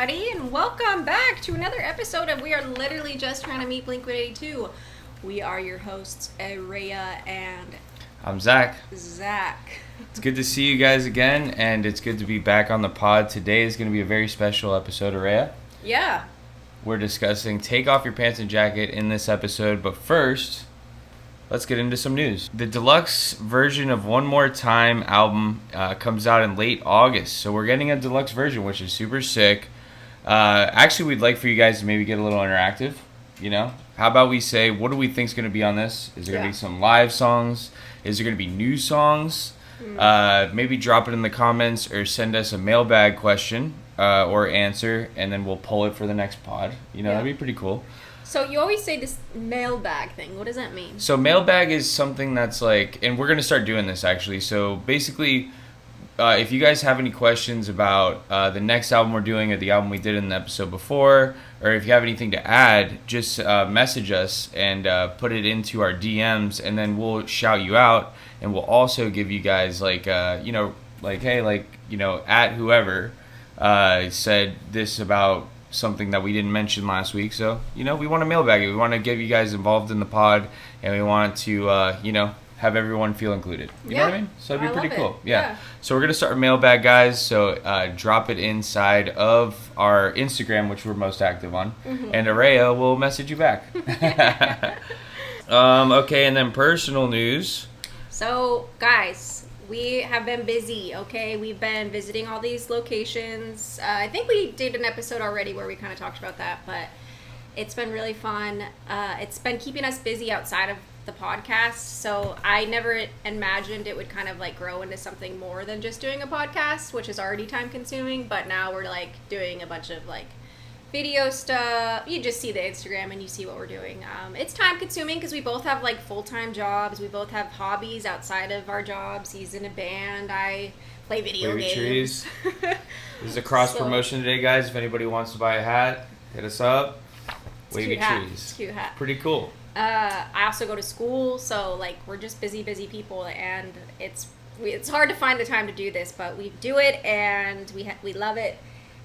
everybody, and welcome back to another episode of We Are Literally Just Trying to Meet Blink-182. We are your hosts, Araya and... I'm Zach. Zach. It's good to see you guys again, and it's good to be back on the pod. Today is going to be a very special episode, Araya. Yeah. We're discussing Take Off Your Pants and Jacket in this episode, but first, let's get into some news. The deluxe version of One More Time album comes out in late August, so we're getting a deluxe version, which is super sick. Actually, we'd like for you guys to maybe get a little interactive, you know? How about we say, what do we think is going to be on this? Is there going to be some live songs? Is there going to be new songs? Maybe drop it in the comments or send us a mailbag question or answer, and then we'll pull it for the next pod. You know, that'd be pretty cool. So you always say this mailbag thing. What does that mean? So mailbag is something that's like, and we're going to start doing this actually. So basically, if you guys have any questions about the next album we're doing or the album we did in the episode before, or if you have anything to add, just message us and put it into our DMs, and then we'll shout you out, and we'll also give you guys like, you know, like, hey, like, you know, at whoever said this about something that we didn't mention last week. So, you know, we want to mailbag it. We want to get you guys involved in the pod, and we want to, you know, have everyone feel included. You know what I mean? So it'd be pretty cool. Yeah. So we're going to start a mailbag, guys. So drop it inside of our Instagram, which we're most active on. Mm-hmm. And Araya will message you back. Okay, and then personal news. So, guys, we have been busy, okay? We've been visiting all these locations. I think we did an episode already where we kind of talked about that, but it's been really fun. It's been keeping us busy outside of the podcast, so I never imagined it would kind of like grow into something more than just doing a podcast, which is already time consuming, but now we're like doing a bunch of like video stuff. You just see the Instagram and you see what we're doing. It's time consuming because we both have like full-time jobs. We both have hobbies outside of our jobs. He's in a band. I play video games. Trees. This is a cross promotion today, guys. If anybody wants to buy a hat, hit us up. Wavy trees. It's a cute hat. Pretty cool. I also go to school, so like we're just busy people, and it's hard to find the time to do this, but we do it and we love it.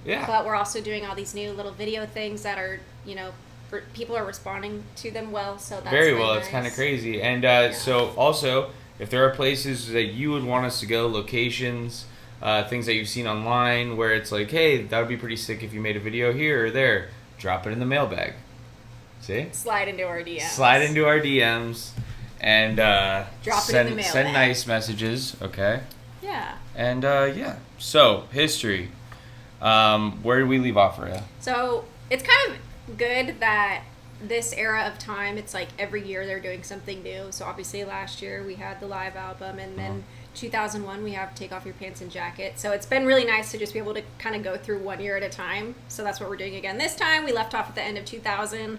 Yeah. But we're also doing all these new little video things that are, you know, people are responding to them well, so that's very really well. nice. It's kind of crazy. And so also, if there are places that you would want us to go, locations, things that you've seen online where it's like, hey, that would be pretty sick if you made a video here or there, drop it in the mailbag. See? Slide into our DMs. Slide into our DMs and drop it in the mailbag. Send nice messages, okay? Yeah. And yeah. So, history. Where did we leave off, Rhea? So, it's kind of good that this era of time, it's like every year they're doing something new. So, obviously last year we had the live album, and then 2001 we have Take Off Your Pants and Jacket. So, it's been really nice to just be able to kind of go through 1 year at a time. So, that's what we're doing again this time. We left off at the end of 2000.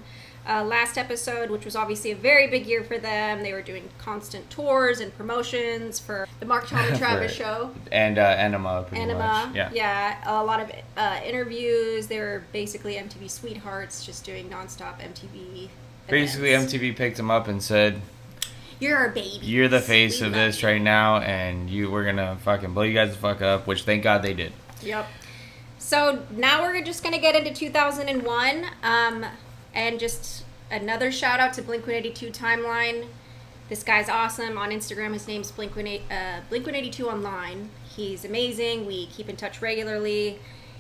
Last episode, which was obviously a very big year for them. They were doing constant tours and promotions for the Mark Tom and Travis show. And Enema, pretty much. Yeah, a lot of interviews. They were basically MTV sweethearts, just doing nonstop MTV Basically, events. MTV picked them up and said, "You're our baby. You're the face of this right now, and we're gonna fucking blow you guys the fuck up," which thank God they did. Yep. So now we're just gonna get into 2001. And just another shout out to Blink-182 Timeline. This guy's awesome. On Instagram, his name's Blink-182 Online. He's amazing. We keep in touch regularly.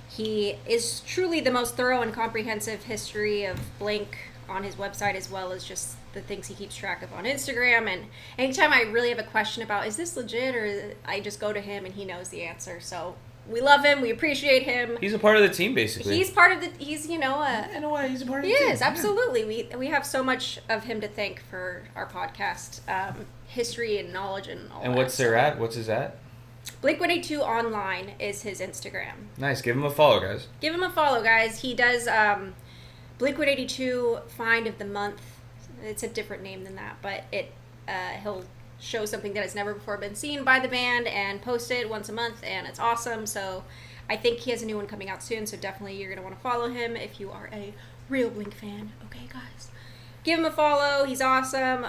He is truly the most thorough and comprehensive history of Blink on his website, as well as just the things he keeps track of on Instagram. And anytime I really have a question about, is this legit, or I just go to him and he knows the answer. So we love him. We appreciate him. He's a part of the team, basically. He's part of the. He's, you know, in a way, he's a part of the team. He is, absolutely. We have so much of him to thank for our podcast history and knowledge and all. And what's their at? What's his at? Blink-182 Online is his Instagram. Nice. Give him a follow, guys. Give him a follow, guys. He does Blink-182 Find of the Month. It's a different name than that, but he'll show something that has never before been seen by the band and post it once a month, and it's awesome. So I think he has a new one coming out soon, so definitely you're going to want to follow him if you are a real Blink fan. Okay, guys? Give him a follow. He's awesome.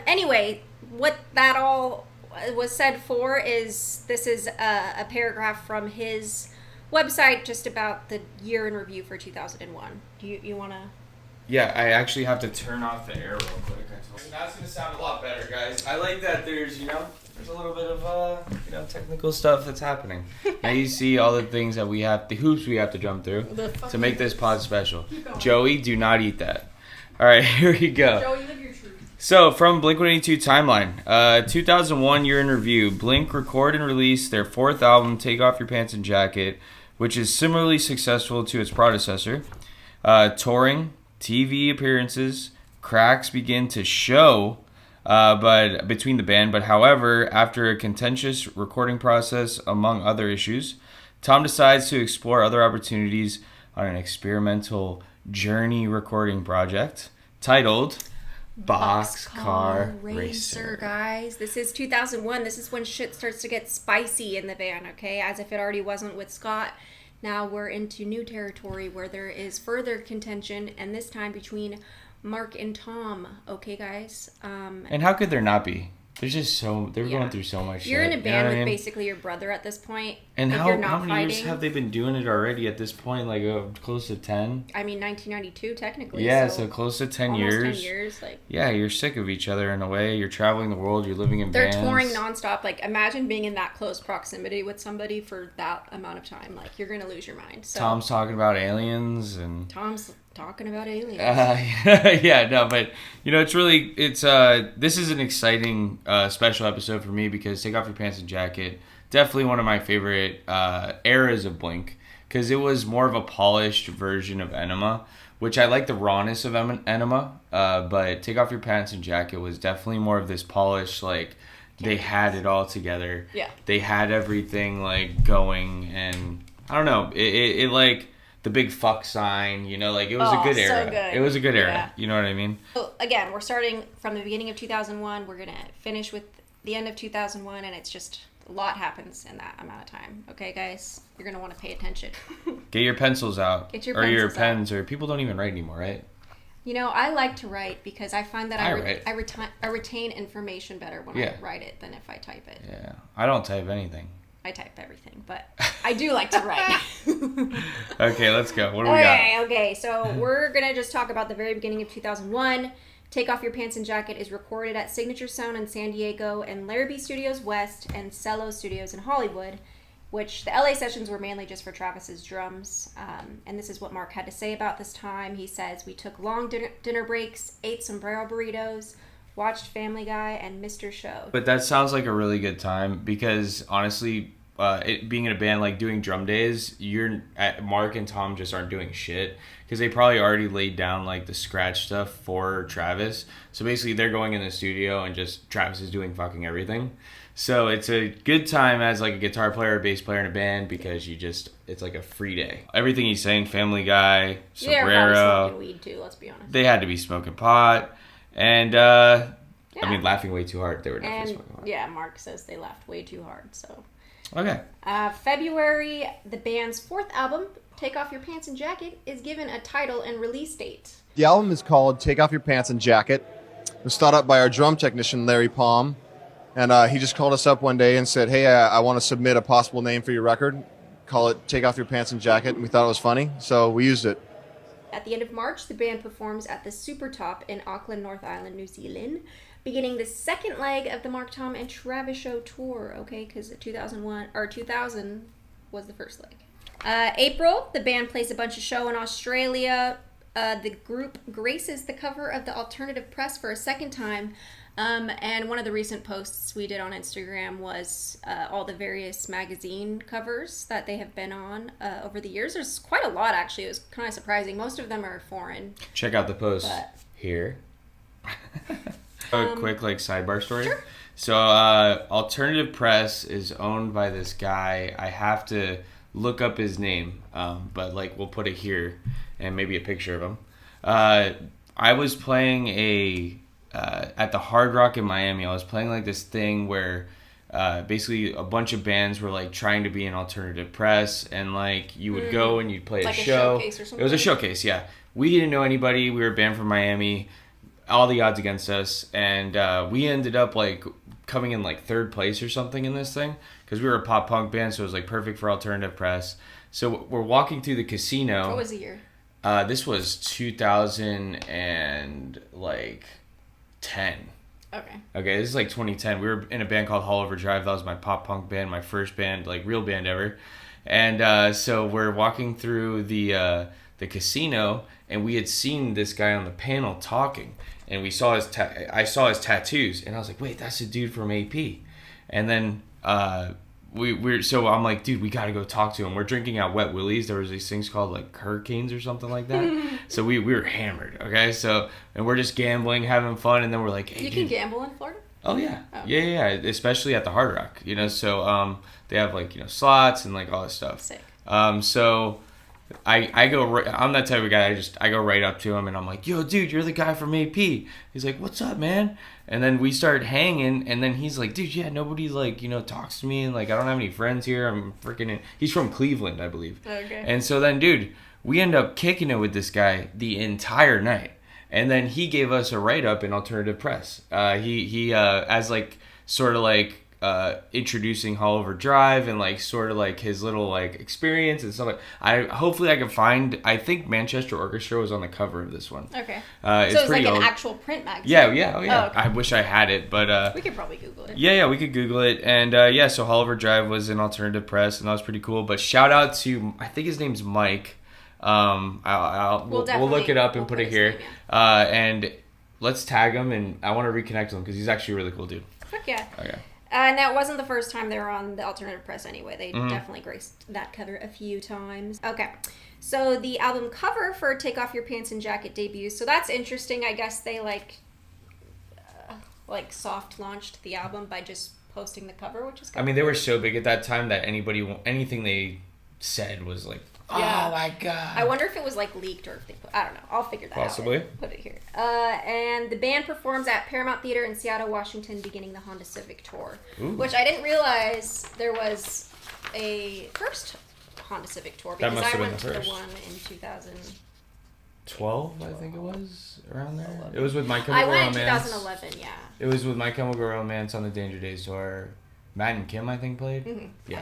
Anyway, what that all was said for is this is a paragraph from his website just about the year in review for 2001. Do you want to? Yeah, I actually have to turn off the air real quick. That's going to sound a lot better, guys. I like that there's a little bit of, technical stuff that's happening. Now you see all the things that the hoops we have to jump through to make this pod special. Joey, do not eat that. All right, here we go. Joey, live your truth. So, from Blink-182 timeline, 2001 year in review, Blink record and release their fourth album, Take Off Your Pants and Jacket, which is similarly successful to its predecessor. Touring, TV appearances, cracks begin to show but between the band. But however, after a contentious recording process, among other issues, Tom decides to explore other opportunities on an experimental journey recording project titled Boxcar Racer. Guys, this is 2001. This is when shit starts to get spicy in the band, okay? As if it already wasn't with Scott. Now we're into new territory where there is further contention, and this time between Mark and Tom, okay, guys? And how could there not be? There's just they're going through so much You're shit. in a band with basically your brother at this point. And if how you're not many fighting, years have they been doing it already at this point? Like close to 10? I mean, 1992 technically. Yeah, so close to 10 almost years. 10 years. Like, yeah, you're sick of each other in a way. You're traveling the world. You're living in they're bands. touring nonstop. Like, imagine being in that close proximity with somebody for that amount of time. Like, you're going to lose your mind. So, Tom's talking about aliens and... Tom's talking about aliens. Yeah, no, but this is an exciting special episode for me because Take Off Your Pants and Jacket, definitely one of my favorite eras of Blink, because it was more of a polished version of Enema, which I like the rawness of Enema, but Take Off Your Pants and Jacket was definitely more of this polished, like, they had it all together. Yeah. They had everything, like, going, and I don't know, it like... The big fuck sign, like it was a good era. So good. It was a good era. Yeah. You know what I mean? So again, we're starting from the beginning of 2001. We're going to finish with the end of 2001, and it's just a lot happens in that amount of time. Okay, guys? You're going to want to pay attention. Get your pencils out. Get your or pencils your out. pens, or people don't even write anymore, right? I like to write because I find that I retain information better when I write it than if I type it. Yeah. I don't type anything. I type everything, but I do like to write. Okay, let's go. What do we got? Okay, so we're going to just talk about the very beginning of 2001. Take Off Your Pants and Jacket is recorded at Signature Sound in San Diego and Larrabee Studios West and Cello Studios in Hollywood, which the LA sessions were mainly just for Travis's drums. And this is what Mark had to say about this time. He says, "We took long dinner breaks, ate sombrero burritos, watched Family Guy and Mr. Show." But that sounds like a really good time because honestly, being in a band, like doing drum days, Mark and Tom just aren't doing shit because they probably already laid down like the scratch stuff for Travis. So basically they're going in the studio and just Travis is doing fucking everything. So it's a good time as like a guitar player or bass player in a band because it's like a free day. Everything he's saying, Family Guy, sombrero. They're probably smoking weed too, let's be honest. They had to be smoking pot. And, I mean, laughing way too hard. They were definitely smoking pot. Yeah, Mark says they laughed way too hard, so... Okay. February, the band's fourth album, Take Off Your Pants and Jacket, is given a title and release date. The album is called Take Off Your Pants and Jacket. It was thought up by our drum technician, Larry Palm. And he just called us up one day and said, "Hey, I want to submit a possible name for your record. Call it Take Off Your Pants and Jacket." And we thought it was funny, so we used it. At the end of March, the band performs at the Super Top in Auckland, North Island, New Zealand, beginning the second leg of the Mark, Tom, and Travis Show tour, okay? Because 2000 was the first leg. April, the band plays a bunch of show in Australia. The group graces the cover of the Alternative Press for a second time. And one of the recent posts we did on Instagram was all the various magazine covers that they have been on over the years. There's quite a lot, actually. It was kind of surprising. Most of them are foreign. Check out the post here. A quick sidebar story. Sure. So Alternative Press is owned by this guy. I have to look up his name, but we'll put it here and maybe a picture of him. I was playing at the Hard Rock in Miami. I was playing this thing where basically a bunch of bands were trying to be an Alternative Press, and you would go and you'd play a show. A showcase or something? It was a showcase, yeah. We didn't know anybody. We were a band from Miami. All the odds against us, and we ended up coming in third place or something in this thing because we were a pop punk band, so it was perfect for Alternative Press. So we're walking through the casino. What was the year? This was 2010. Okay, this is like 2010. We were in a band called Hollover Drive. That was my pop punk band, my first band, like real band ever. And so we're walking through the casino, and we had seen this guy on the panel talking, and we saw I saw his tattoos, and I was like, wait, that's the dude from AP. And then so I'm like, dude, we gotta go talk to him. We're drinking at Wet Willie's. There was these things called like Hurricanes or something like that. So we were hammered, okay? So, and we're just gambling, having fun, and then we're like, hey, you can gamble in Florida? Oh yeah. Oh. Yeah, especially at the Hard Rock, you know. So they have like, you know, slots and like all this stuff. Sick. So I go right, I'm that type of guy. I go right up to him and I'm like, yo, dude, you're the guy from AP. He's like, what's up, man? And then we start hanging, and then he's like, dude, yeah, nobody like, you know, talks to me, and like I don't have any friends here. I'm freaking. He's from Cleveland, I believe. Okay. And so then, dude, we end up kicking it with this guy the entire night. And then he gave us a write-up in Alternative Press. He as like sort of like introducing Hollover Drive and like sort of like his little like experience and stuff. Hopefully I can find. I think Manchester Orchestra was on the cover of this one. Okay. It's so it's pretty like old. an actual print magazine. Yeah. Oh, okay. I wish I had it, but we could probably Google it. Yeah, we could Google it. And so Hollover Drive was in Alternative Press, and that was pretty cool. But shout out to, I think his name's Mike. We'll look it up and put it here. Name, yeah. And let's tag him, and I want to reconnect with him because he's actually a really cool dude. Fuck yeah. Okay. Now, it wasn't the first time they were on the Alternative Press anyway. They definitely graced that cover a few times. Okay. So the album cover for Take Off Your Pants and Jacket debuts. So that's interesting. I guess they like soft launched the album by just posting the cover, which is kind I mean, they were so big at that time that anything they said was like, Yeah. oh my god. I wonder if it was like leaked or if they I don't know. I'll figure that Possibly. out. Put it here. And the band performs at Paramount Theater in Seattle, Washington, beginning the Honda Civic tour. Ooh. Which I didn't realize there was a first Honda Civic tour That because must I have been went the to the first. one in 2000. 12, I think it was, around there. It was with My I Chemical went in Romance. 2011. Yeah. It was with My Chemical Romance on the Danger Days tour. Matt and Kim, I think, played. Mm-hmm. Yeah.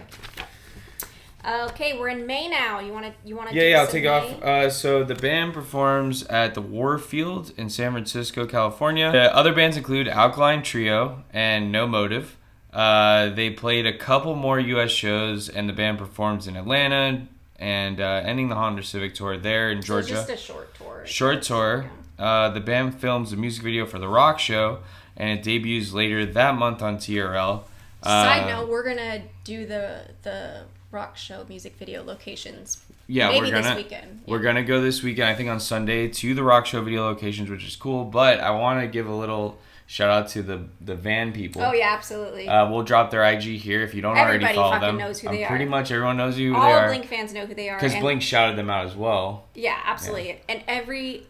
Okay, we're in May now. You wanna? Yeah, I'll take it off. So the band performs at the Warfield in San Francisco, California. The other bands include Alkaline Trio and No Motive. They played a couple more U.S. shows, and the band performs in Atlanta and ending the Honda Civic tour there in Georgia. So just a short tour. Short tour. The band films a music video for The Rock Show, and it debuts later that month on TRL. Side note, we're gonna do the Rock Show music video locations. Yeah, maybe this weekend. We're gonna go this weekend. I think on Sunday to the Rock Show video locations, which is cool. But I want to give a little shout out to the van people. Oh yeah, absolutely. We'll drop their IG here if you don't already follow them. Everybody knows who they are. Pretty much everyone knows who they All are. Blink fans know who they are. Because Blink shouted them out as well. Yeah, absolutely. Yeah. And every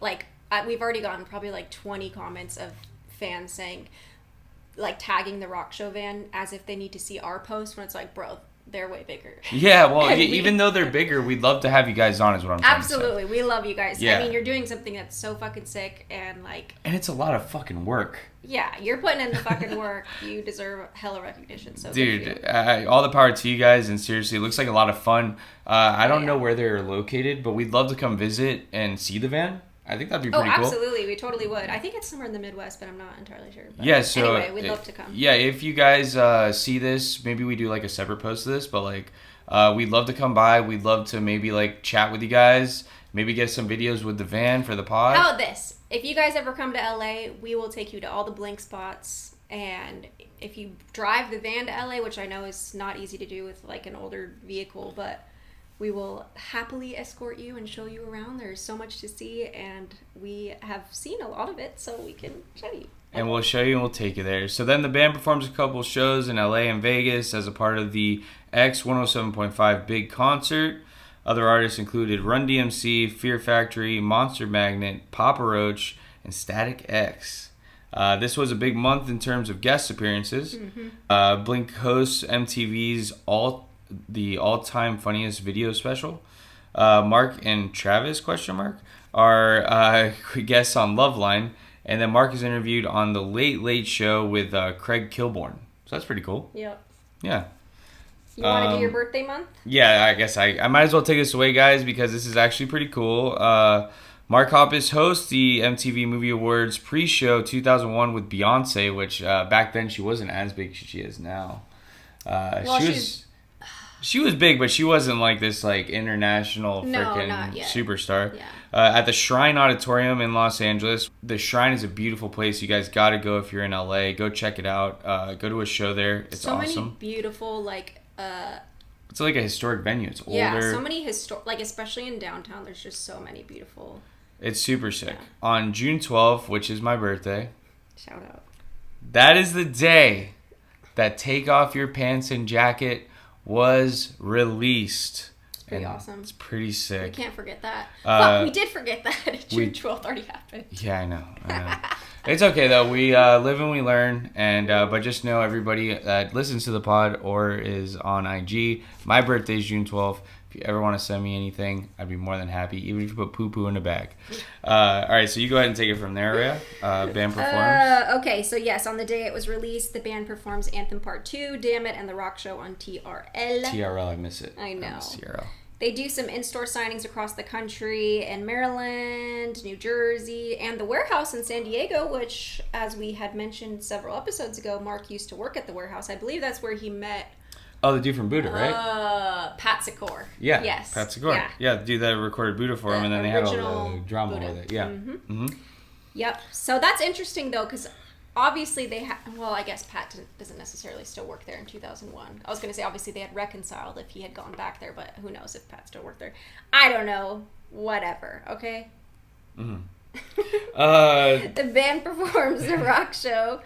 we've already gotten probably like 20 comments of fans saying, like tagging the Rock Show van as if they need to see our post when it's like, bro, they're way bigger. Yeah, well, even though they're bigger, we'd love to have you guys on, is what I'm trying Absolutely, to say. we love you guys. Yeah. I mean, you're doing something that's so fucking sick, and like... And it's a lot of fucking work. Yeah, you're putting in the fucking work. You deserve hella recognition. So dude, all the power to you guys, and seriously, it looks like a lot of fun. I don't know where they're located, but we'd love to come visit and see the van. I think that'd be pretty cool. Oh, absolutely. We totally would. I think it's somewhere in the Midwest, but I'm not entirely sure. But yeah, so... Anyway, we'd love to come. Yeah, if you guys see this, maybe we do like a separate post of this, but like... we'd love to come by. We'd love to maybe like chat with you guys. Maybe get some videos with the van for the pod. How about this? If you guys ever come to LA, we will take you to all the Blink spots. And if you drive the van to LA, which I know is not easy to do with like an older vehicle, but we will happily escort you and show you around. There's so much to see, and we have seen a lot of it, so we can show you. And we'll show you and we'll take you there. So then the band performs a couple shows in LA and Vegas as a part of the X 107.5 big concert. Other artists included Run DMC, Fear Factory, Monster Magnet, Papa Roach, and Static X. This was a big month in terms of guest appearances. Mm-hmm. Blink hosts MTV's all-time funniest video special. Mark and Travis, are guests on Loveline. And then Mark is interviewed on The Late Late Show with Craig Kilborn. So that's pretty cool. Yep. Yeah. You want to do your birthday month? Yeah, I guess I might as well take this away, guys, because this is actually pretty cool. Mark Hoppus hosts the MTV Movie Awards pre-show 2001 with Beyonce, which back then she wasn't as big as she is now. She was big, but she wasn't like this like international freaking superstar. Yeah. At the Shrine Auditorium in Los Angeles. The Shrine is a beautiful place. You guys got to go if you're in LA. Go check it out. Go to a show there. It's so awesome. So many beautiful it's like a historic venue. It's older. Yeah, so many especially in downtown. There's just so many beautiful. It's super sick. Yeah. On June 12th, which is my birthday. Shout out. That is the day that Take Off Your Pants and Jacket was released. It's pretty awesome. It's pretty sick. We can't forget that. Fuck, we did forget that. June 12th already happened. Yeah, I know. It's okay, though. We live and we learn. And but just know, everybody that listens to the pod or is on IG, my birthday is June 12th. If you ever want to send me anything, I'd be more than happy, even if you put poo-poo in a bag. All right, so you go ahead and take it from there, Rhea. Band performs. Okay, so yes, on the day it was released, the band performs Anthem Part 2, Damn It, and The Rock Show on TRL. TRL, I miss it. I know. I miss TRL. They do some in-store signings across the country in Maryland, New Jersey, and the Warehouse in San Diego, which, as we had mentioned several episodes ago, Mark used to work at the Warehouse. I believe that's where he met... Oh, the dude from Buddha, right? Pat Secor. Yeah. Yes. Pat Secor. Yeah, the dude that recorded Buddha for him, and then they had all the drama Buddha. with it. Yeah. Mm-hmm. Yep. So that's interesting, though, because obviously they had... Well, I guess Pat doesn't necessarily still work there in 2001. I was going to say, obviously, they had reconciled if he had gone back there, but who knows if Pat still worked there. I don't know. Whatever, okay? Mm-hmm. The band performs The Rock Show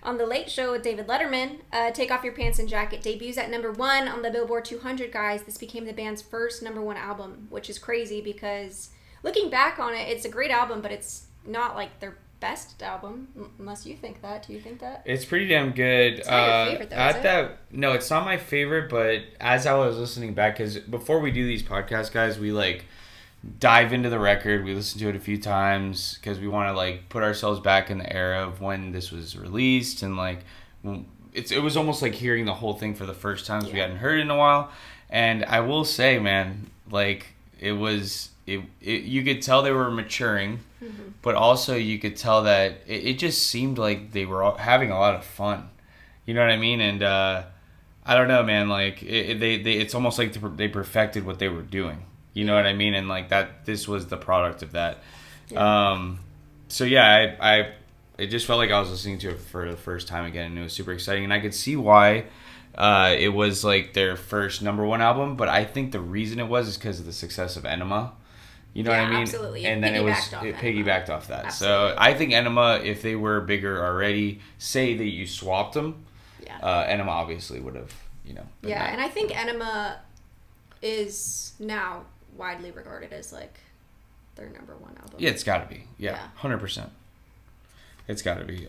on The Late Show with David Letterman. Take Off Your Pants and Jacket debuts at number 1 on the Billboard 200, guys. This became the band's first number 1 album, which is crazy because looking back on it, it's a great album, but it's not like their best album, unless you think that. Do you think that? It's pretty damn good. It's not your favorite, though, is it? No, it's not my favorite, but as I was listening back, because before we do these podcasts, guys, we like dive into the record. We listen to it a few times because we want to like put ourselves back in the era of when this was released, and like it was almost like hearing the whole thing for the first time because we hadn't heard it in a while. And I will say, man, like it you could tell they were maturing, but also you could tell that it just seemed like they were having a lot of fun. You know what I mean? And I don't know, man. Like it's almost like they perfected what they were doing. You know what I mean? And like that, this was the product of that. Yeah. So yeah, it just felt like I was listening to it for the first time again, and it was super exciting. And I could see why it was like their first number 1 album, but I think the reason it was is because of the success of Enema. You know what I mean? Absolutely. And then it piggybacked off that. Absolutely. So I think Enema, if they were bigger already, say that you swapped them, Enema obviously would have, Yeah, and I think Enema is now widely regarded as like their number 1 album. Yeah, it's got to be. Yeah, 100%. It's got to be.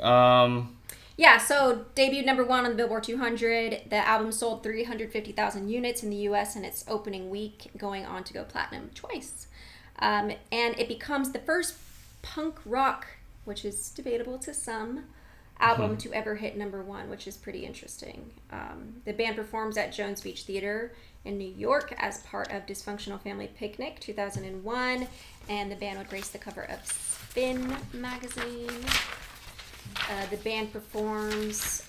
Yeah, so debuted number 1 on the Billboard 200. The album sold 350,000 units in the U.S. in its opening week, going on to go platinum twice. And it becomes the first punk rock, which is debatable to some, album to ever hit number 1, which is pretty interesting. The band performs at Jones Beach Theater in New York as part of Dysfunctional Family Picnic 2001, and the band would grace the cover of Spin magazine. The band performs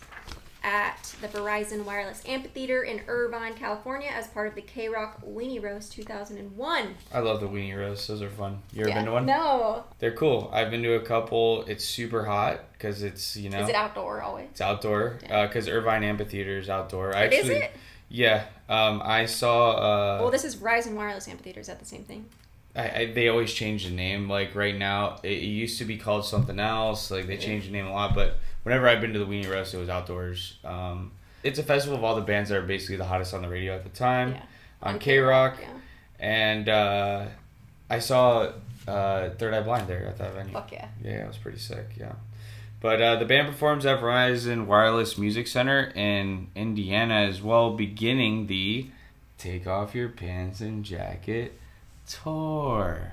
at the Verizon Wireless Amphitheater in Irvine, California as part of the K-Rock Weenie Roast 2001. I love the Weenie Roasts. Those are fun. You ever been to one? No. They're cool. I've been to a couple. It's super hot because it's, Is it outdoor always? It's outdoor because Irvine Amphitheater is outdoor. Is it? Yeah. I saw... well, this is Verizon Wireless Amphitheater. Is that the same thing? They always change the name. Like right now, it used to be called something else. Like they changed the name a lot, but whenever I've been to the Weenie Roast, it was outdoors. It's a festival of all the bands that are basically the hottest on the radio at the time on K-Rock. Yeah. And I saw Third Eye Blind there at that venue. Fuck yeah. Yeah, it was pretty sick, yeah. But the band performs at Verizon Wireless Music Center in Indiana as well, beginning the Take Off Your Pants and Jacket tour.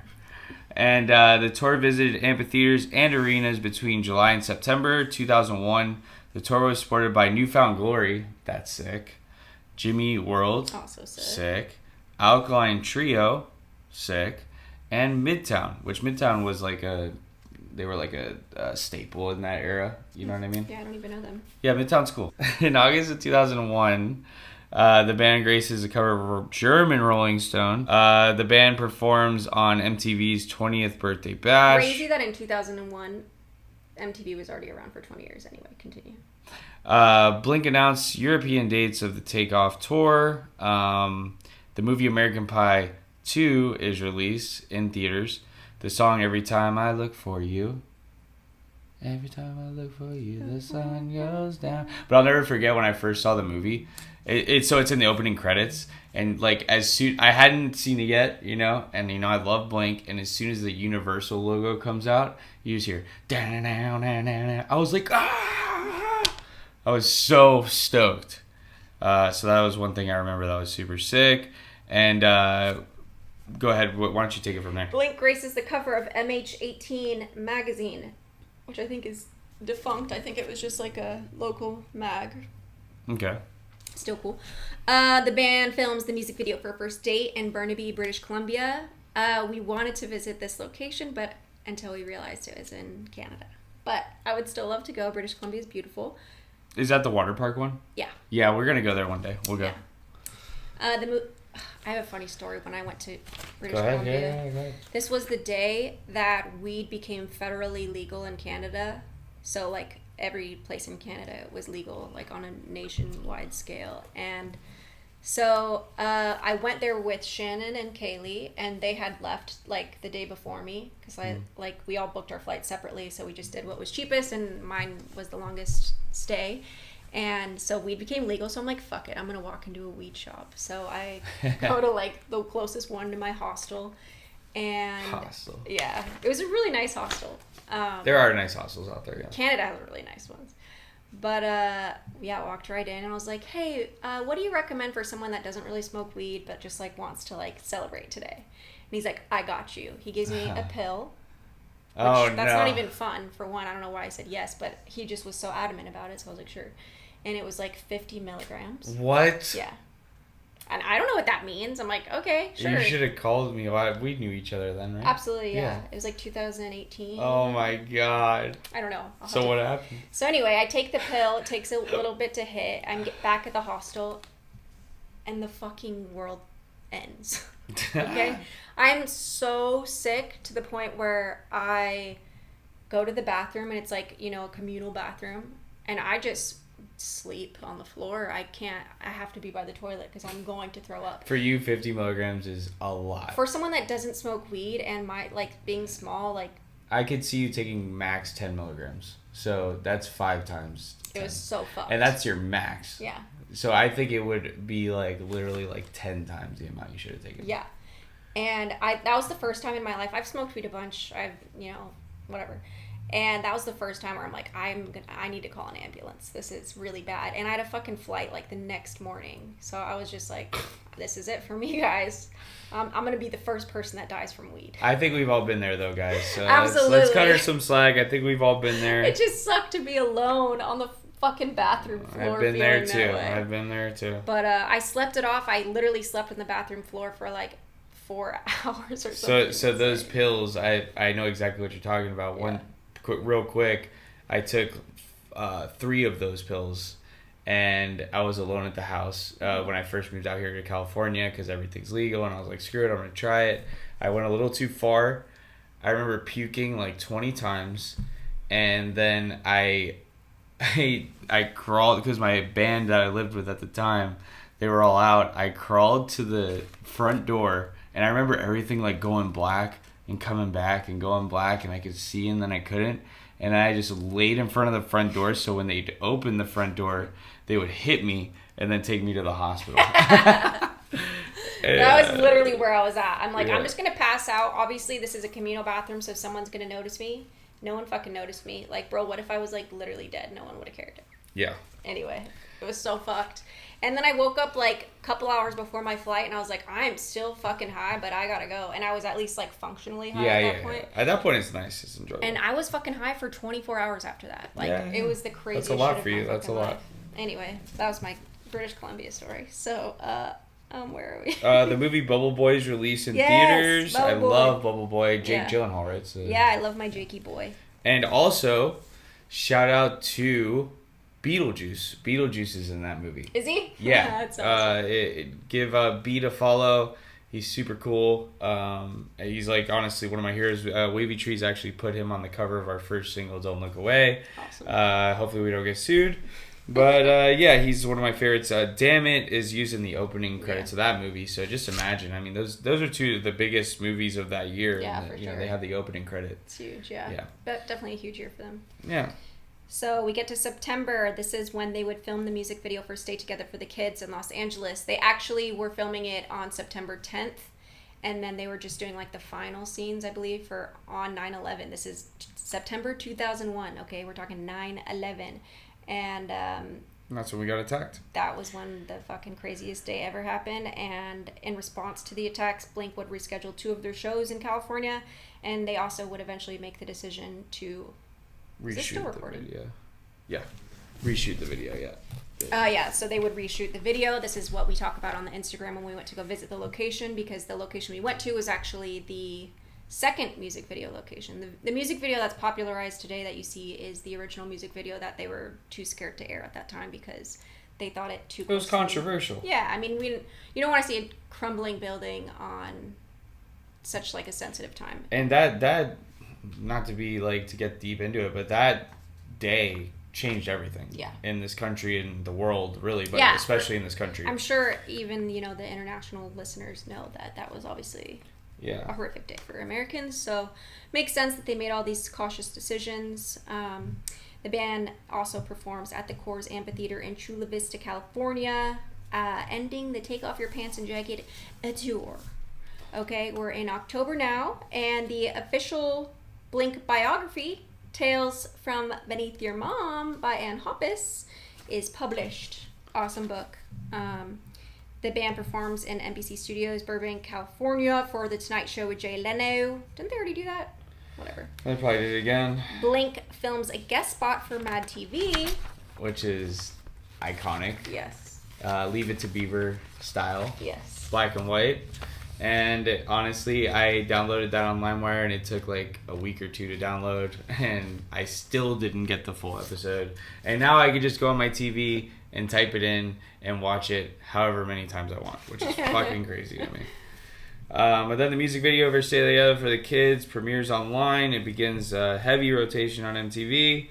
And the tour visited amphitheaters and arenas between July and September 2001. The tour was supported by Newfound Glory, that's sick, Jimmy World, Also sick. sick. Alkaline Trio, sick. And Midtown, which Midtown was like they were like a staple in that era. You know what I mean? Yeah, I don't even know them. Yeah, Midtown's cool. In August of 2001, the band graces a cover of German Rolling Stone. The band performs on MTV's 20th birthday bash. Crazy that in 2001, MTV was already around for 20 years anyway. Continue. Blink announced European dates of the Takeoff tour. The movie American Pie 2 is released in theaters. The song Every Time I Look For You. Every time I look for you, the sun goes down. But I'll never forget when I first saw the movie. It's in the opening credits. And like as soon, I hadn't seen it yet, you know, and you know, I love Blink. And as soon as the Universal logo comes out, you just hear, I was like, ah! I was so stoked. So that was one thing I remember that was super sick. And go ahead, why don't you take it from there? Blink graces the cover of MH18 magazine, which I think is defunct. I think it was just like a local mag. Okay. Still cool. The band films the music video for First Date in Burnaby, British Columbia. We wanted to visit this location, but until we realized it was in Canada. But I would still love to go. British Columbia is beautiful. Is that the water park one? Yeah. Yeah, we're gonna go there one day. We'll go. Yeah. I have a funny story when I went to British Go ahead. Columbia. Yeah, go ahead. This was the day that weed became federally legal in Canada. So like every place in Canada was legal, like on a nationwide scale. And so I went there with Shannon and Kaylee, and they had left like the day before me because we all booked our flights separately. So we just did what was cheapest, and mine was the longest stay. And so weed became legal, so I'm like, fuck it, I'm gonna walk into a weed shop. So I go to like the closest one to my hostel, and yeah, it was a really nice hostel. There are nice hostels out there. Yeah. Canada has really nice ones, but yeah, walked right in, and I was like, hey, what do you recommend for someone that doesn't really smoke weed but just like wants to like celebrate today? And he's like, I got you. He gives me a pill. That's not even fun, for one. I don't know why I said yes, but he just was so adamant about it, so I was like, sure. And it was like 50 milligrams. What? Yeah. And I don't know what that means. I'm like, okay, sure. You should have called me. We knew each other then, right? Absolutely, yeah. It was like 2018. Oh my god. I don't know. So what happened? So anyway, I take the pill. It takes a little bit to hit. I get back at the hostel, and the fucking world ends. Okay? I'm so sick to the point where I go to the bathroom, and it's like, you know, a communal bathroom, and I just sleep on the floor. I have to be by the toilet because I'm going to throw up. For you, 50 milligrams is a lot. For someone that doesn't smoke weed and being small, like, I could see you taking max 10 milligrams. So that's 5 times 10. It was so fucked. And that's your max. Yeah. So I think it would be like literally like 10 times the amount you should have taken. Yeah. And that was the first time in my life. I've smoked weed a bunch. Whatever. And that was the first time where I'm like, I need to call an ambulance. This is really bad. And I had a fucking flight like the next morning. So I was just like, this is it for me, guys. I'm going to be the first person that dies from weed. I think we've all been there though, guys. So Absolutely. Let's cut her some slack. I think we've all been there. It just sucked to be alone on the fucking bathroom floor. I've been there too. But I slept it off. I literally slept on the bathroom floor for like 4 hours or something. So those pills, I know exactly what you're talking about. Yeah. Real quick, I took 3 of those pills, and I was alone at the house when I first moved out here to California because everything's legal, and I was like, screw it, I'm gonna try it. I went a little too far. I remember puking like 20 times, and then I crawled because my band that I lived with at the time, they were all out. I crawled to the front door, and I remember everything like going black and coming back and going black, and I could see and then I couldn't, and I just laid in front of the front door so when they'd open the front door they would hit me and then take me to the hospital. That was literally where I was at. I'm like, I'm just gonna pass out. Obviously this is a communal bathroom, so someone's gonna notice me. No one fucking noticed me. Like, bro, what if I was like literally dead? No one would have cared. Yeah. Anyway, it was so fucked. And then I woke up like a couple hours before my flight, and I was like, I'm still fucking high, but I gotta go. And I was at least like functionally high at that point. At that point, it's nice. It's enjoyable. And I was fucking high for 24 hours after that. Like, it was the craziest That's a lot shit for of my you. That's a fucking lot. life. Anyway, that was my British Columbia story. So, where are we? The movie Bubble Boy is released in Yes, theaters. I Bubble Boy. love Bubble Boy. Jake Yeah. Gyllenhaal, right? So. Yeah, I love my Jakey boy. And also, shout out to Beetlejuice. Beetlejuice is in that movie. Is he? Yeah. That's awesome. Give Beat a follow. He's super cool. He's like honestly one of my heroes. Wavy Trees actually put him on the cover of our first single, "Don't Look Away." Awesome. Hopefully we don't get sued. But yeah, he's one of my favorites. Damn It is used in the opening credits of that movie. So just imagine. I mean, those are two of the biggest movies of that year. Yeah, and for you know, sure. they have the opening credit. It's huge, yeah. Yeah. But definitely a huge year for them. Yeah. So we get to September. This is when they would film the music video for Stay Together for the Kids in Los Angeles. They actually were filming it on September 10th. And then they were just doing like the final scenes, I believe, for on 9/11. This is September 2001. Okay, we're talking 9/11. And that's when we got attacked. that was when the fucking craziest day ever happened. And in response to the attacks, Blink would reschedule 2 of their shows in California. And they also would eventually make the decision to... Is this still Reshoot the recording? video. Yeah. Reshoot the video, yeah. Yeah, so they would reshoot the video. This is what we talk about on the Instagram when we went to go visit the location, because the location we went to was actually the second music video location. The music video that's popularized today that you see is the original music video that they were too scared to air at that time because they thought it too It was closely- controversial. Yeah, I mean, you don't want to see a crumbling building on such like a sensitive time. And that not to be like to get deep into it, but that day changed everything. Yeah. In this country and the world, really, but Yeah. especially in this country. I'm sure even, the international listeners know that that was obviously a Yeah. horrific day for Americans, so makes sense that they made all these cautious decisions. The band also performs at the Coors Amphitheater in Chula Vista, California, ending the Take Off Your Pants and Jacket tour. Okay, we're in October now, and the official Blink biography, Tales from Beneath Your Mom by Ann Hoppus, is published. Awesome book. The band performs in NBC Studios, Burbank, California for The Tonight Show with Jay Leno. Didn't they already do that? Whatever. They probably did it again, Blink films a guest spot for Mad TV. which is iconic. Yes. Leave It to Beaver style, Yes. black and white. And honestly, I downloaded that on LimeWire, and it took like a week or 2 to download, and I still didn't get the full episode. And now I can just go on my TV and type it in and watch it however many times I want, which is fucking crazy to me. But then the music video for Stay Together for the Kids premieres online. It begins heavy rotation on MTV.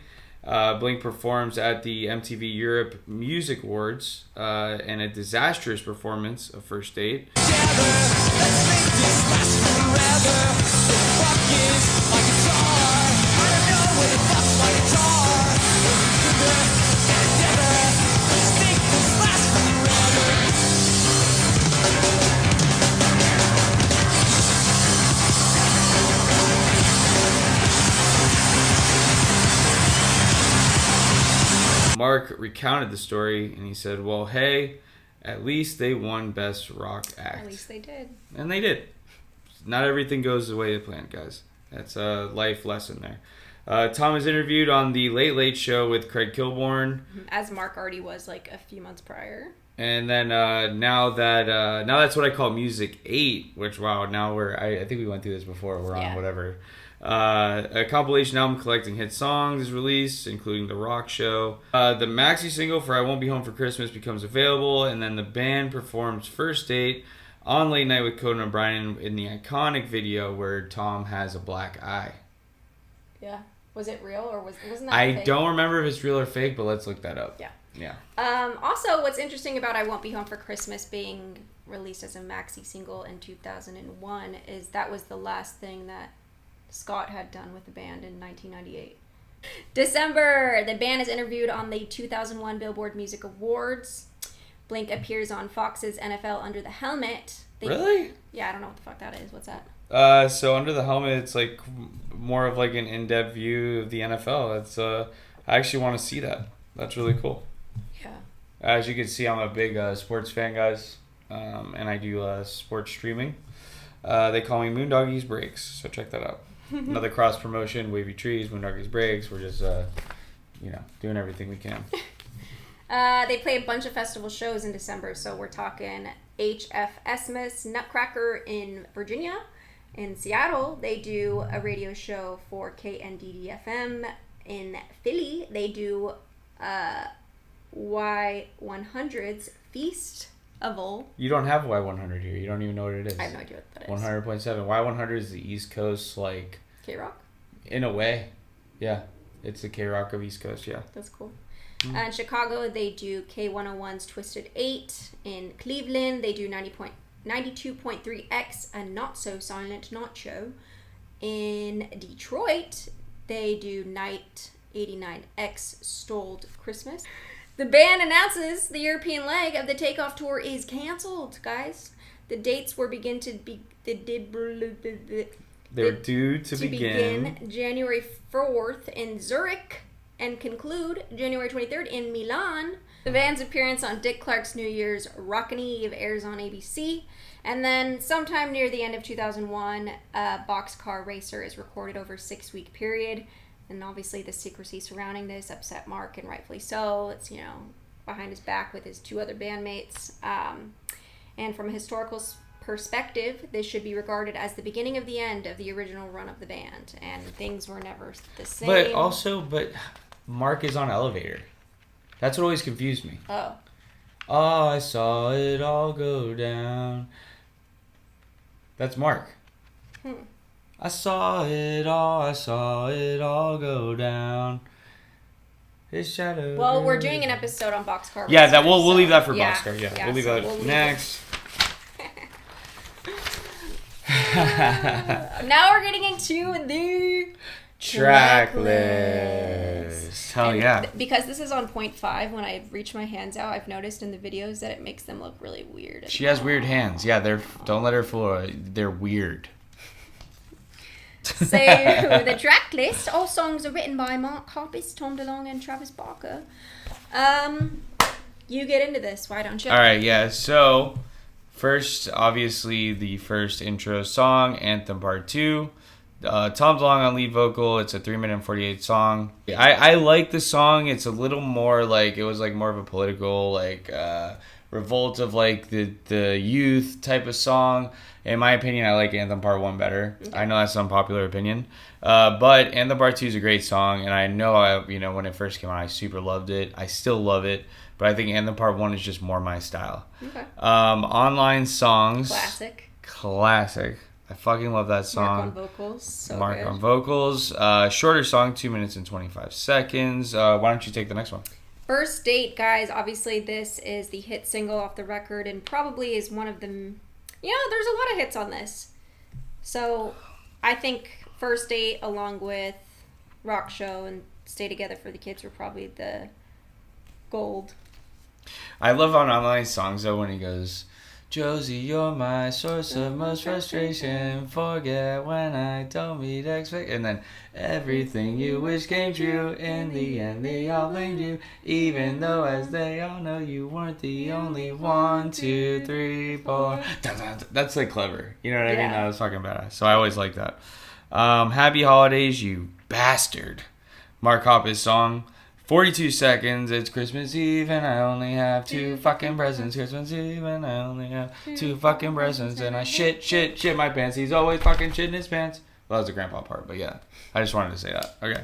Blink performs at the MTV Europe Music Awards and a disastrous performance of First Date. Mark recounted the story and he said, well, hey, at least they won Best Rock Act. At least they did. And they did. Not everything goes the way they planned, guys. That's a life lesson there. Tom was interviewed on the Late Late Show with Craig Kilborn. As Mark already was like a few months prior. And then now that's what I call Music 8, which, wow, now I think we went through this before. We're on whatever. A compilation album collecting hit songs is released, including The Rock Show. The maxi single for I Won't Be Home for Christmas becomes available, and then the band performs First Date on Late Night with Conan O'Brien in the iconic video where Tom has a black eye. Yeah. Was it real or wasn't that I fake? don't remember if it's real or fake, but let's look that up. Yeah. Yeah. Also, what's interesting about I Won't Be Home for Christmas being released as a maxi single in 2001 is that was the last thing that Scott had done with the band in 1998. December, the band is interviewed on the 2001 Billboard Music Awards. Blink appears on Fox's NFL Under the Helmet. Really? Yeah, I don't know what the fuck that is. What's that? So Under the Helmet, it's like more of like an in-depth view of the NFL. It's I actually want to see that. That's really cool. Yeah. As you can see, I'm a big sports fan, guys, and I do sports streaming. They call me Moondoggies Breaks, so check that out. Another cross promotion, Wavy Trees, Moondoggies Breaks. We're just, doing everything we can. They play a bunch of festival shows in December, so we're talking HF Esmus Nutcracker in Virginia. In Seattle, they do a radio show for KNDD-FM. In Philly, they do Y100's Feast of All. You don't have Y100 here. You don't even know what it is. I have no idea what that is. 100.7. Y100 is the East Coast, like... K-Rock? In a way. Yeah. It's the K-Rock of East Coast, yeah. That's cool. In Chicago, they do K101's Twisted 8. In Cleveland, they do 92.3X, a not-so-silent nacho. In Detroit, they do Night 89X, Stoled Christmas. The band announces the European leg of the Takeoff tour is canceled, guys. The dates were They were due to begin January 4th in Zurich and conclude January 23rd in Milan. The band's appearance on Dick Clark's New Year's Rockin' Eve airs on ABC. And then sometime near the end of 2001, Boxcar Racer is recorded over a 6-week period. And obviously the secrecy surrounding this upset Mark, and rightfully so. It's, behind his back with his 2 other bandmates. And from a historical perspective, this should be regarded as the beginning of the end of the original run of the band. And things were never the same. But Mark is on Elevator. That's what always confused me. Oh. Oh, I saw it all go down. That's Mark. I saw it all go down. His shadow. Well, we're doing an episode on Boxcar. Yeah, Racer, we'll leave that for yeah, Boxcar. Yeah, yeah, we'll leave that next. Now we're getting into the track list. Hell yeah. Because this is on 0.5, when I reach my hands out, I've noticed in the videos that it makes them look really weird. She has weird hands. Yeah, don't let her fool her. They're weird. So, the track list. All songs are written by Mark Hoppus, Tom DeLonge, and Travis Barker. You get into this. Why don't you? All right, yeah. So, first, obviously, the first intro song, Anthem Part 2. Tom DeLonge on lead vocal. It's a 3-minute and 48 song. I like the song. It's a little more like, it was like more of a political, like, revolt of like the youth type of song. In my opinion, I like Anthem Part 1 better. Okay. I know that's an unpopular opinion. But Anthem Part 2 is a great song, and I know when it first came out, I super loved it. I still love it, but I think Anthem Part 1 is just more my style. Okay. Online songs. Classic. I fucking love that song. Mark on vocals. So Mark good. on vocals. Shorter song, 2 minutes and 25 seconds. Why don't you take the next one? First Date, guys. Obviously, this is the hit single off the record, and probably is one of them. There's a lot of hits on this. So, I think First Date, along with Rock Show and Stay Together for the Kids, were probably the gold. I love on online songs, though, when he goes, Josie, you're my source of most frustration. Forget when I don't meet expect. And then everything you wish came true. In the end, they all blamed you. Even though, as they all know, you weren't the only 1, 2, 3, 4. That's like clever. You know what I mean? That was fucking badass. So I always like that. Happy Holidays, you bastard. Mark Hoppus song. 42 seconds, it's Christmas Eve, and I only have 2 fucking presents. Christmas Eve, and I only have 2 fucking presents, and I shit my pants. He's always fucking shitting his pants. Well, that was the grandpa part, but yeah. I just wanted to say that. Okay.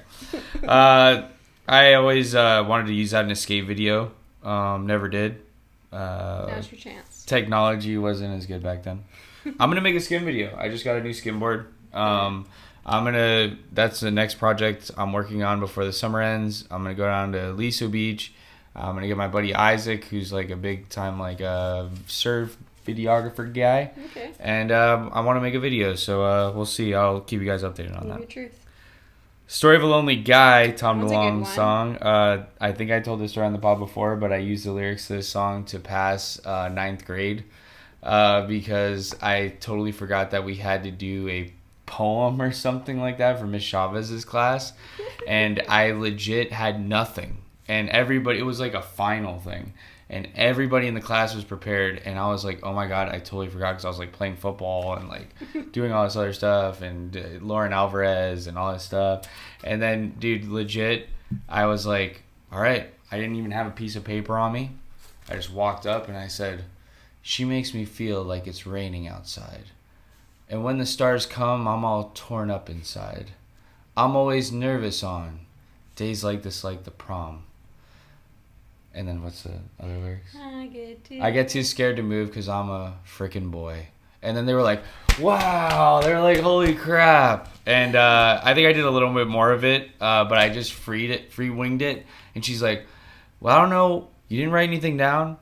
I always wanted to use that in a skate video. Never did. Now's your chance. Technology wasn't as good back then. I'm going to make a skin video. I just got a new skin board. That's the next project I'm working on before the summer ends. I'm gonna go down to Liso Beach. I'm gonna get my buddy Isaac, who's like a big time surf videographer guy. Okay. And I want to make a video, so we'll see. I'll keep you guys updated on that. Your truth. Story of a Lonely Guy, Tom That's DeLonge song. I think I told this story on the pod before, but I used the lyrics to this song to pass 9th grade because I totally forgot that we had to do a poem or something like that for Miss Chavez's class, and I legit had nothing, and everybody, it was like a final thing, and everybody in the class was prepared, and I was like, oh my god, I totally forgot, because I was like playing football and like doing all this other stuff, and Lauren Alvarez and all this stuff, and then dude, legit, I was like, all right, I didn't even have a piece of paper on me. I just walked up and I said, "She makes me feel like it's raining outside. And when the stars come, I'm all torn up inside. I'm always nervous on days like this, like the prom." And then what's the other lyrics? I get too scared to move because I'm a freaking boy. And then they were like, wow. They were like, holy crap. And I think I did a little bit more of it, but I just free winged it. And she's like, well, I don't know. You didn't write anything down,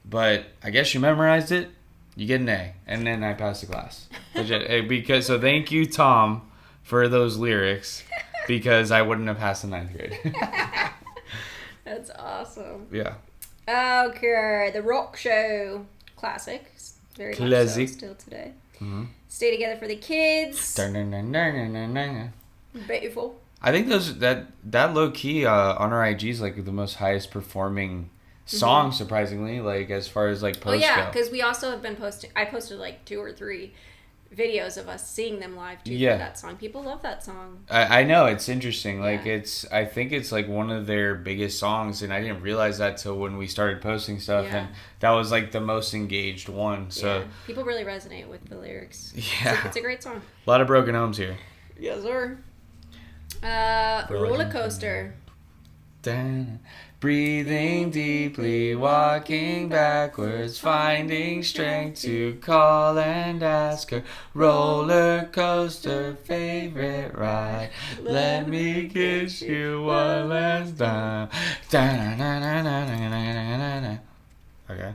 but I guess you memorized it. You get an A. And then I passed the class. So thank you, Tom, for those lyrics, because I wouldn't have passed the 9th grade. That's awesome. Yeah. Okay, The Rock Show. Classic. Very much so still today. Mm-hmm. Stay Together for the Kids. Beautiful. I think that low key on our IG is like the most highest performing song, surprisingly, like as far as like posts go. Because we also have been posting. I posted like 2 or 3 videos of us seeing them live too for that song. People love that song. I know, it's interesting. Like I think it's like one of their biggest songs, and I didn't realize that till when we started posting stuff, and that was like the most engaged one. So people really resonate with the lyrics. Yeah, it's a great song. A lot of broken homes here. Yes, sir. Roller Coaster. Breathing deeply, walking backwards, finding strength to call and ask her. Roller coaster, favorite ride. Let me kiss you one last time. Okay.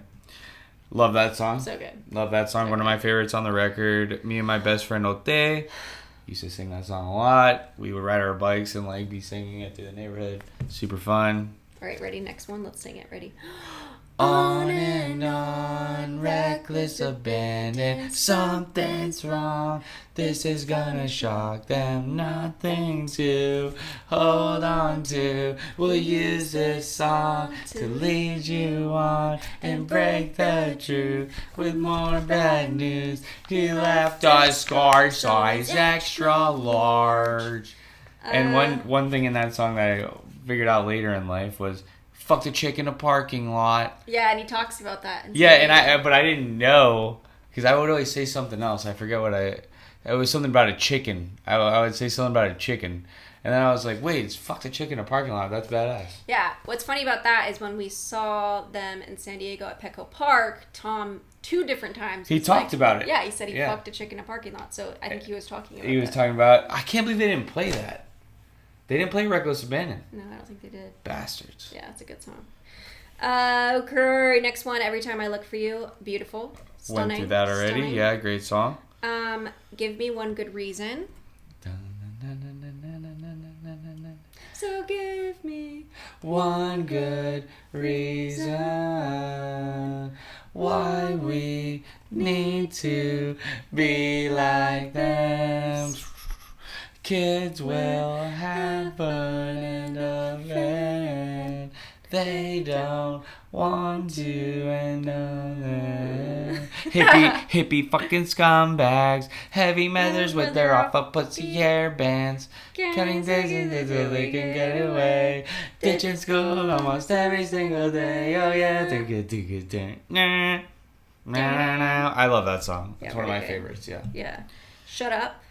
Love that song. So good. Love that song. One of my favorites on the record. Me and my best friend Ote used to sing that song a lot. We would ride our bikes and like be singing it through the neighborhood. Super fun. All right, ready? Next one. Let's sing it. Ready? On and on, reckless abandon. Something's wrong. This is gonna shock them. Nothing to hold on to. We'll use this song to lead you on and break the truth with more bad news. He left us scar size extra large. And one thing in that song that I figured out later in life was fuck the chick in a parking lot. Yeah, and he talks about that. But I didn't know, because I would always say something else. I forget it was something about a chicken. I would say something about a chicken. And then I was like, wait, it's fuck the chick in a parking lot. That's badass. Yeah, what's funny about that is when we saw them in San Diego at Petco Park, Tom 2 different times. He talked about it. Yeah, he said he fucked a chick in a parking lot. So I think he was talking about He was talking about, I can't believe they didn't play that. They didn't play Reckless Abandon. No, I don't think they did. Bastards. Yeah, it's a good song. Okay, next one. Every Time I Look for You. Beautiful. Stunning. Went through that already. Stunning. Yeah, great song. Give Me One Good Reason. So give me one good reason why we need to be like them. Kids will have an end of it. They don't want to end of it. Hippie fucking scumbags. Heavy meathers with their awful pussy hair bands. Cutting daisies until they can get away. Ditching school almost every single day. Oh yeah, I love that song. It's one of my favorites, yeah. Yeah. Shut Up.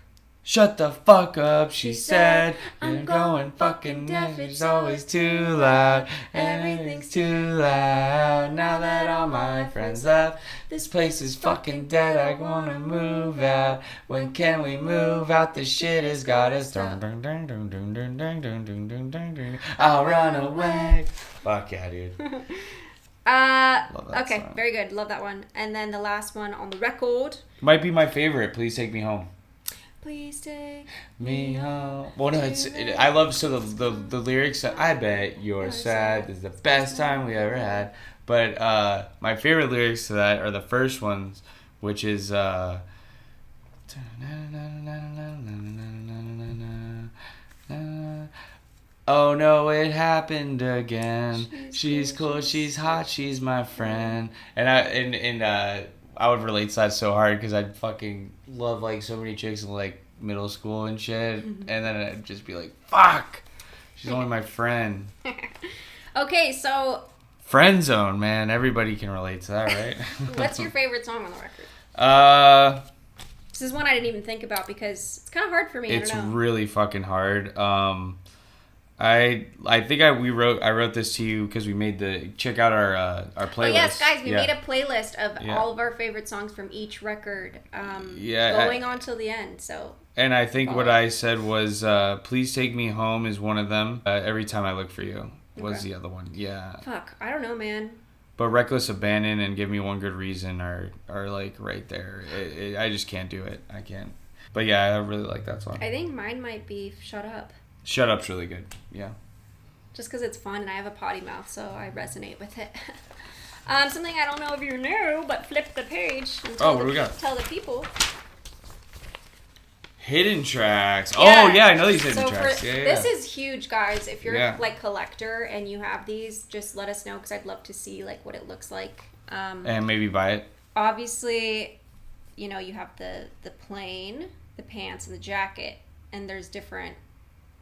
Shut the fuck up, she said. You're going fucking deaf, it's always too loud. Everything's too loud. Now that all my friends left, this place is fucking dead. I wanna move out. When can we move out? This shit has got us. I'll run away. Fuck yeah, dude. Okay, song. Very good. Love that one. And then the last one on the record. Might be my favorite. Please Take Me Home. Please take Me home. Well, no, I love the lyrics. I bet you're sad. This is the best time we ever had. But my favorite lyrics to that are the first ones, which is oh no, it happened again. She's cool, she's hot, she's my friend. And I would relate to that so hard because I'd fucking love like so many chicks in like middle school and shit, and then I'd just be like, fuck, she's only my friend. Okay, so Friend Zone, man. Everybody can relate to that, right? what's your favorite song on the record? This is one I didn't even think about because it's kind of hard for me. It's I don't know. really fucking hard. I think I wrote this to you because we made check out our playlist. Oh yes, guys, we Yeah. made a playlist of Yeah. all of our favorite songs from each record, Yeah, going on till the end. So And I think what Follow. I said was, "Please Take Me Home" is one of them. Every Time I Look for You was Okay. the other one. Yeah. fuck, I don't know, man. But Reckless Abandon and Give Me One Good Reason are like right there. I just can't do it. I can't. But yeah, I really like that song. I think mine might be "Shut Up," Shut Up's really good. Yeah. just because it's fun and I have a potty mouth, so I resonate with it. Something I don't know if you knew, but flip the page. And Oh, what do we got? Tell the people. Hidden tracks. Yeah. Oh yeah, I know these hidden So tracks. Yeah, this is huge, guys. If you're Yeah. like collector and you have these, just let us know because I'd love to see like what it looks like. And maybe buy it. Obviously, you know, you have the plain, the pants, and the jacket, and there's different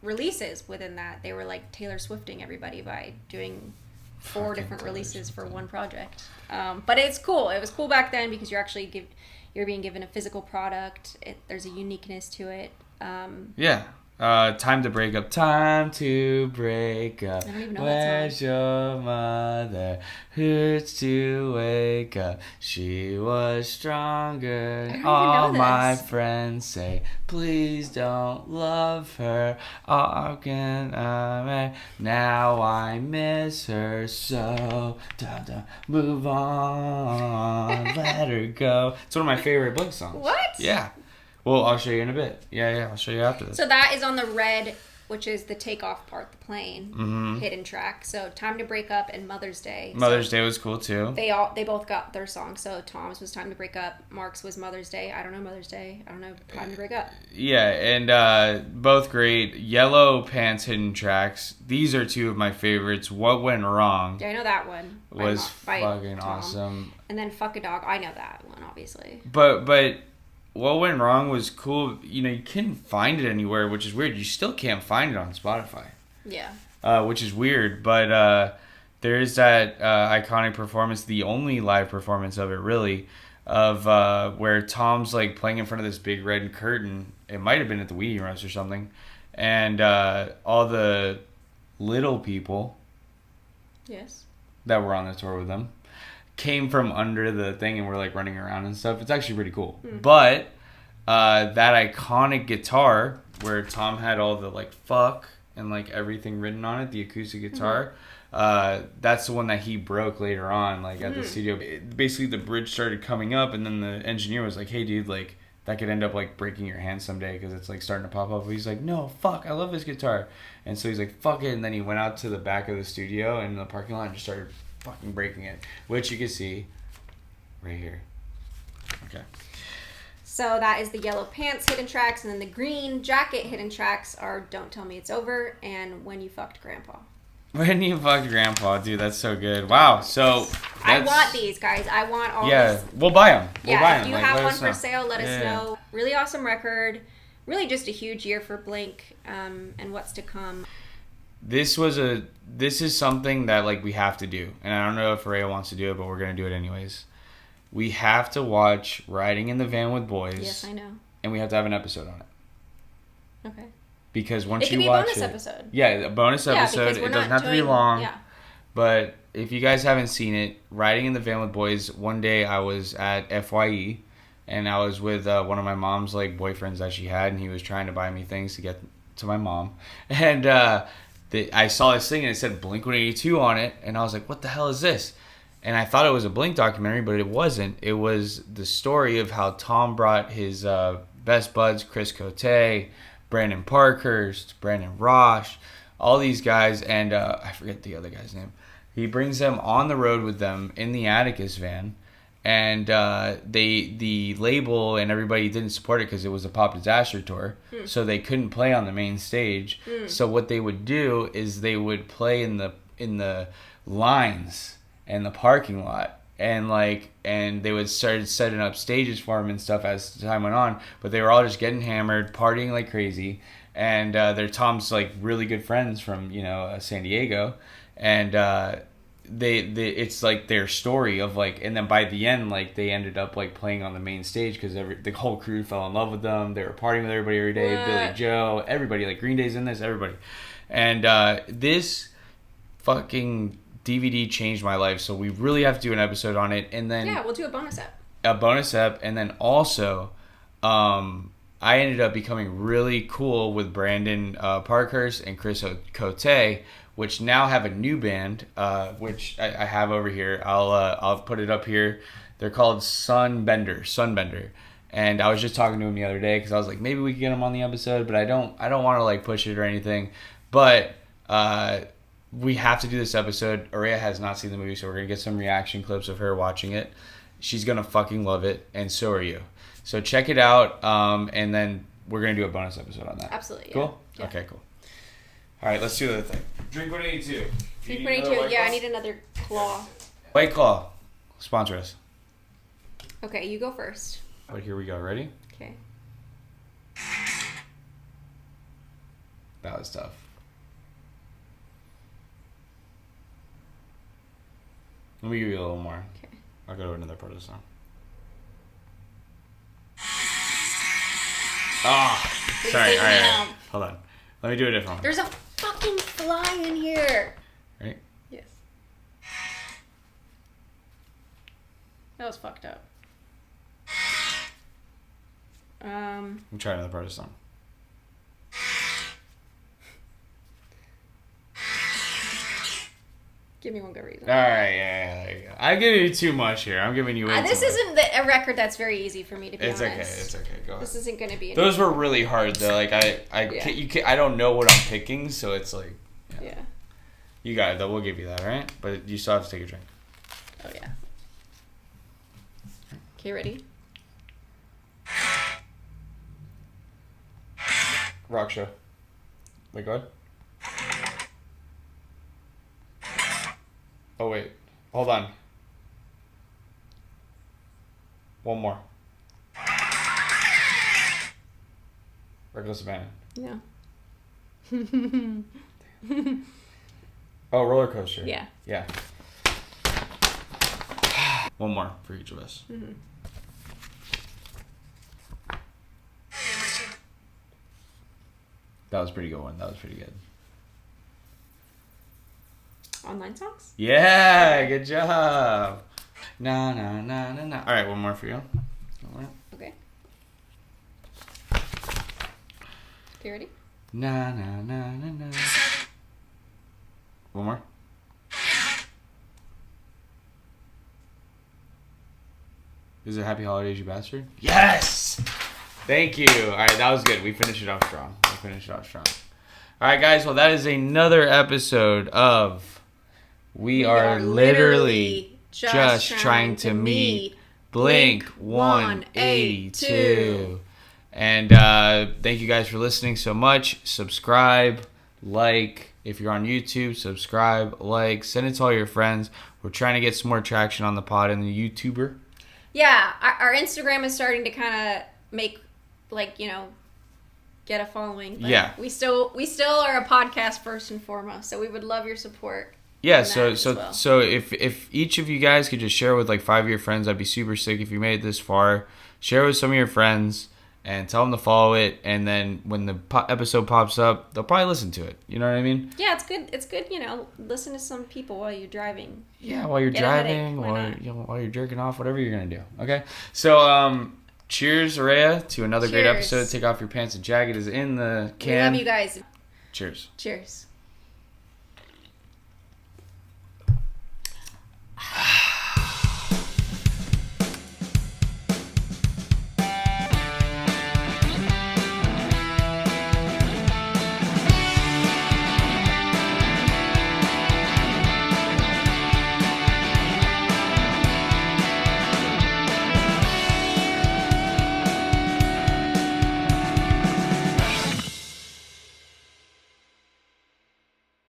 releases within that. They were like Taylor Swifting everybody by doing 4 Fucking different Taylor releases for Swift. one project. But it's cool. It was cool back then because you're actually you're being given a physical product. There's a uniqueness to it. Yeah. Time to Break Up. Time to break up. I don't even know that Where's your mother? Hurts to wake up. She was stronger. I don't even All know my this. friends say, please don't love her. How can I make? Now I miss her so. Move on. Let her go. It's one of my favorite Blink songs. What? Yeah. Well, I'll show you in a bit. Yeah, I'll show you after this. So that is on the red, which is the takeoff part, the plain Mm-hmm. hidden track. So Time to Break Up and Mother's Day. Mother's So Day was cool too. they both got their song. So Tom's was Time to Break Up. Mark's was Mother's Day. I don't know Mother's Day. I don't know Time to Break Up. Yeah, and both great. Yellow Pants hidden tracks. These are two of my favorites. What Went Wrong Yeah, I know that one. was by fucking Tom. awesome. And then Fuck a Dog. I know that one, obviously. But What Went Wrong was cool. You know, you couldn't find it anywhere, which is weird. You still can't find it on Spotify. Yeah. Which is weird, but there is that iconic performance, the only live performance of it, really, of where Tom's like playing in front of this big red curtain. It might have been at the Weedy Roast or something, and all the little people Yes. that were on the tour with them came from under the thing and were like running around and stuff. It's actually pretty cool. But that iconic guitar where Tom had all the like fuck and like everything written on it, the acoustic guitar, that's the one that he broke later on, like at the studio. Basically the bridge started coming up and then the engineer was like, hey dude, like that could end up like breaking your hand someday because it's like starting to pop up. He's like, no, fuck, I love this guitar. And so he's like, fuck it. And then he went out to the back of the studio and in the parking lot and just started fucking breaking it, which you can see right here. Okay. So that is the Yellow Pants hidden tracks, and then the green jacket hidden tracks are Don't Tell Me It's Over and When You Fucked Grandpa. When You Fucked Grandpa, dude, that's so good. Wow. So I want these, guys. I want all Yeah, this. we'll buy them. We'll buy Yeah, them. if you Like, have let one us for know. sale, let us Yeah. know. Really awesome record. Really just a huge year for Blink, and what's to come. This is something that like we have to do, and I don't know if Rhea wants to do it, but we're gonna do it anyways. We have to watch Riding in the Van with Boys. Yes, I know. And we have to have an episode on it Okay. because once It you could be a watch bonus it, episode. yeah, a bonus Yeah, episode. because It we're doesn't not have to be doing- long. Yeah. But if you guys haven't seen it, Riding in the Van with Boys, one day I was at FYE and I was with one of my mom's like boyfriends that she had, and he was trying to buy me things to get to my mom. And I saw this thing and it said Blink-182 on it, and I was like, what the hell is this? And I thought it was a Blink documentary, but it wasn't. It was the story of how Tom brought his best buds, Chris Cote, Brandon Parkhurst, Brandon Rosh, all these guys, and I forget the other guy's name. He brings them on the road with them in the Atticus van, and the label and everybody didn't support it because it was a Pop Disaster tour, so they couldn't play on the main stage. So what they would do is they would play in the lines and the parking lot, and they would start setting up stages for them and stuff as time went on. But they were all just getting hammered, partying like crazy, and they're Tom's like really good friends from San Diego. and it's like their story of like, and then by the end, like they ended up like playing on the main stage because the whole crew fell in love with them. They were partying with everybody every day. What? Billy Joe, everybody, like Green Day's in this, everybody, and this fucking DVD changed my life. So we really have to do an episode on it, and then Yeah, we'll do a bonus app. And then also, I ended up becoming really cool with Brandon Parkhurst and Chris Cote, which now have a new band, which I have over here. I'll put it up here. They're called Sunbender. And I was just talking to him the other day because I was like, maybe we could get him on the episode, but I don't want to like push it or anything. But we have to do this episode. Araya has not seen the movie, so we're gonna get some reaction clips of her watching it. She's gonna fucking love it, and so are you. So check it out, and then we're gonna do a bonus episode on that. Absolutely. Cool. Yeah. Okay. Cool. All right, let's do the other thing. Drink 182. Drink 182. Yeah, I need another claw. White Claw. Sponsor us. Okay, you go first. But here we go. Ready? Okay. That was tough. Let me give you a little more. Okay. I'll go to another part of the song. Ah, sorry. All right. Hold on. Let me do a different one. There's a fucking fly in here. Right? Yes. That was fucked up. Let me try another part of the song. Give me one good reason. All right, yeah, there you go. I'm giving you too much here. I'm giving you way This too much. isn't a record that's very easy for me to be It's okay. honest. It's okay. Go ahead. This isn't going to be. Those were really hard though. Like I Yeah. I don't know what I'm picking, so it's like. Yeah. You got it though. We'll give you that, all right? But you still have to take a drink. Oh yeah. Okay, ready? Rock show. Wait, go ahead. Oh wait, hold on. One more. Reckless Abandon. Yeah. Oh, roller coaster. Yeah. Yeah. One more for each of us. Mm-hmm. That was a pretty good one. That was pretty good. Online songs? Yeah, good job. Na na na na na. All right, one more for you. One more. Okay. Okay, ready? Na na na na na. One more. Is it Happy Holidays, You Bastard? Yes! Thank you. All right, that was good. We finished it off strong. All right, guys. Well, that is another episode of We Are Literally Just Trying to Meet Blink-182. And thank you guys for listening so much. Subscribe, like. If you're on YouTube, subscribe, like. Send it to all your friends. We're trying to get some more traction on the pod and the YouTuber. Yeah, our Instagram is starting to kind of make, like, you know, get a following. But yeah. We still are a podcast first and foremost, so we would love your support. Yeah, so if each of you guys could just share with like 5 of your friends, that'd be super sick. If you made it this far, share with some of your friends and tell them to follow it. And then when the episode pops up, they'll probably listen to it. You know what I mean? Yeah, it's good. It's good. You know, listen to some people while you're driving. Yeah, while you're Get a driving, headache. while you're jerking off, whatever you're gonna do. Okay. So cheers, Araya, to another great Cheers. episode. Take off your pants and jacket is in the We can. love you guys. Cheers. Cheers.